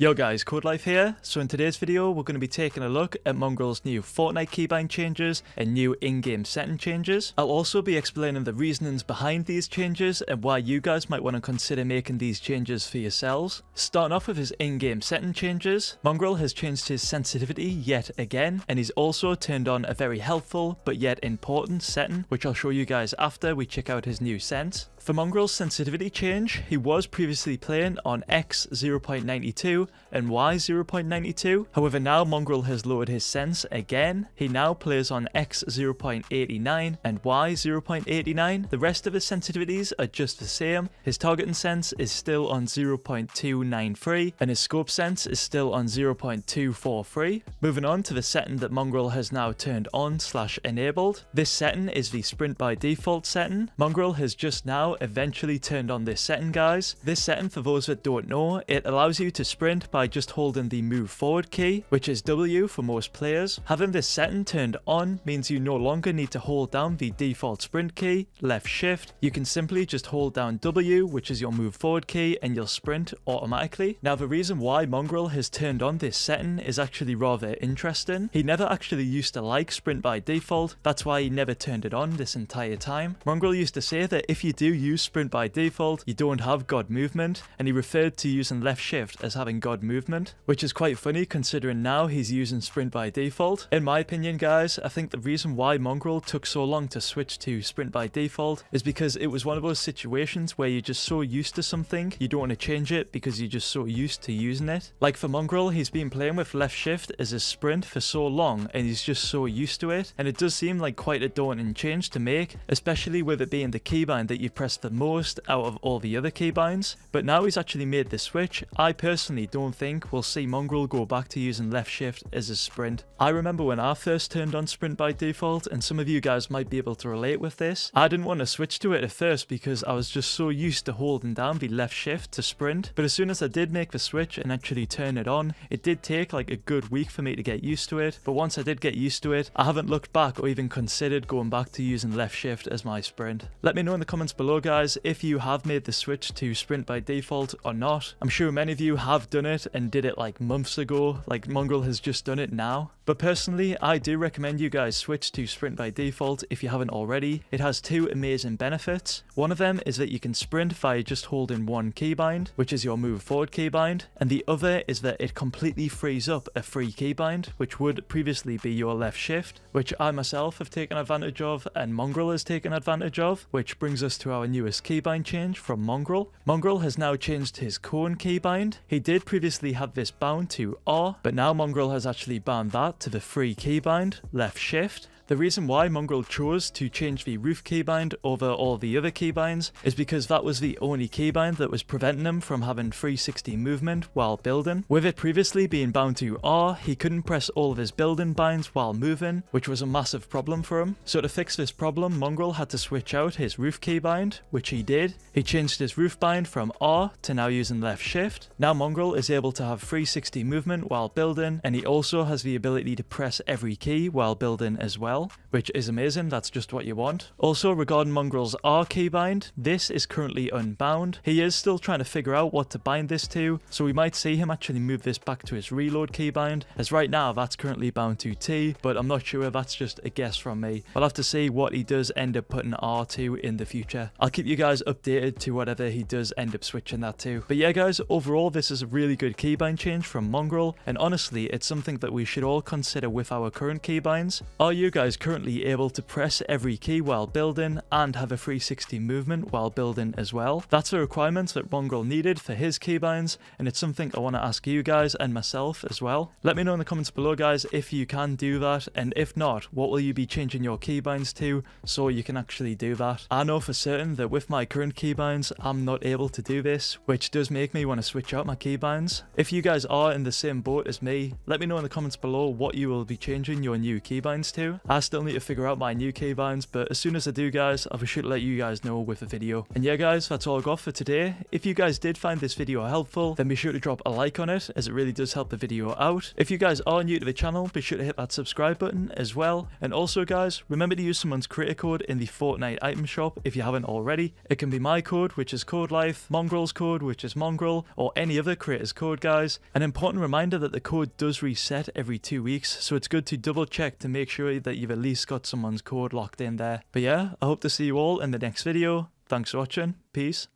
Yo guys, Codelife here. So in today's video we're going to be taking a look at Mongraal's new Fortnite keybind changes and new in-game setting changes. I'll also be explaining the reasonings behind these changes and why you guys might want to consider making these changes for yourselves. Starting off with his in-game setting changes, Mongraal has changed his sensitivity yet again, and he's also turned on a very helpful but yet important setting, which I'll show you guys after we check out his new sense. For Mongraal's sensitivity change, he was previously playing on X 0.92 and Y 0.92. However, now Mongraal has lowered his sense again. He now plays on X 0.89 and Y 0.89. The rest of his sensitivities are just the same. His targeting sense is still on 0.293 and his scope sense is still on 0.243. Moving on to the setting that Mongraal has now turned on / enabled. This setting is the sprint by default setting. Mongraal has just now eventually turned on this setting, guys. This setting, for those that don't know, it allows you to sprint by just holding the move forward key, which is W for most players. Having this setting turned on means you no longer need to hold down the default sprint key, left shift. You can simply just hold down W, which is your move forward key, and you'll sprint automatically. Now, the reason why Mongraal has turned on this setting is actually rather interesting. He never actually used to like sprint by default. That's why he never turned it on this entire time. Mongraal used to say that if you do use sprint by default, you don't have God movement, and he referred to using left shift as having God movement, which is quite funny considering now he's using sprint by default. In my opinion, guys, I think the reason why Mongraal took so long to switch to sprint by default is because it was one of those situations where you're just so used to something, you don't want to change it because you're just so used to using it. Like for Mongraal, he's been playing with left shift as his sprint for so long and he's just so used to it, and it does seem like quite a daunting change to make, especially with it being the keybind that you press the most out of all the other keybinds. But now he's actually made the switch, I personally don't think we'll see Mongraal go back to using left shift as a sprint. I remember when I first turned on sprint by default, and some of you guys might be able to relate with this. I didn't want to switch to it at first because I was just so used to holding down the left shift to sprint, but as soon as I did make the switch and actually turn it on, it did take like a good week for me to get used to it. But once I did get used to it, I haven't looked back or even considered going back to using left shift as my sprint. Let me know in the comments below, guys, if you have made the switch to sprint by default or not. I'm sure many of you have done it and did it like months ago, like Mongraal has just done it now. But personally, I do recommend you guys switch to sprint by default if you haven't already. It has two amazing benefits. One of them is that you can sprint via just holding one keybind, which is your move forward keybind, and the other is that it completely frees up a free keybind, which would previously be your left shift, which I myself have taken advantage of and Mongraal has taken advantage of, which brings us to our newest keybind change from Mongraal. Mongraal has now changed his cone keybind. He did previously have this bound to R, but now Mongraal has actually bound that to the free keybind, left shift. The reason why Mongraal chose to change the roof keybind over all the other keybinds is because that was the only keybind that was preventing him from having 360 movement while building. With it previously being bound to R, he couldn't press all of his building binds while moving, which was a massive problem for him. So to fix this problem, Mongraal had to switch out his roof keybind, which he did. He changed his roof bind from R to now using left shift. Now Mongraal is able to have 360 movement while building, and he also has the ability to press every key while building as well, which is amazing. That's just what you want. Also, regarding Mongraal's R keybind, this is currently unbound. He is still trying to figure out what to bind this to, so we might see him actually move this back to his reload keybind, as right now that's currently bound to T, but I'm not sure, that's just a guess from me. I'll have to see what he does end up putting R to in the future. I'll keep you guys updated to whatever he does end up switching that to. But yeah guys, overall this is a really good keybind change from Mongraal, and honestly it's something that we should all consider with our current keybinds. Are you guys currently able to press every key while building and have a 360 movement while building as well? That's a requirement that Mongraal needed for his keybinds, and it's something I want to ask you guys and myself as well. Let me know in the comments below, guys, if you can do that, and if not, what will you be changing your keybinds to so you can actually do that? I know for certain that with my current keybinds I'm not able to do this, which does make me want to switch out my keybinds. If you guys are in the same boat as me, let me know in the comments below what you will be changing your new keybinds to. I still need to figure out my new keybinds, but as soon as I do, guys, I'll be sure to let you guys know with a video. And yeah, guys, that's all I got for today. If you guys did find this video helpful, then be sure to drop a like on it, as it really does help the video out. If you guys are new to the channel, be sure to hit that subscribe button as well. And also, guys, remember to use someone's creator code in the Fortnite item shop if you haven't already. It can be my code, which is Codelife, Mongraal's code, which is Mongraal, or any other creator's code, guys. An important reminder that the code does reset every 2 weeks, so it's good to double check to make sure that you've at least got someone's code locked in there. But yeah, I hope to see you all in the next video. Thanks for watching. Peace.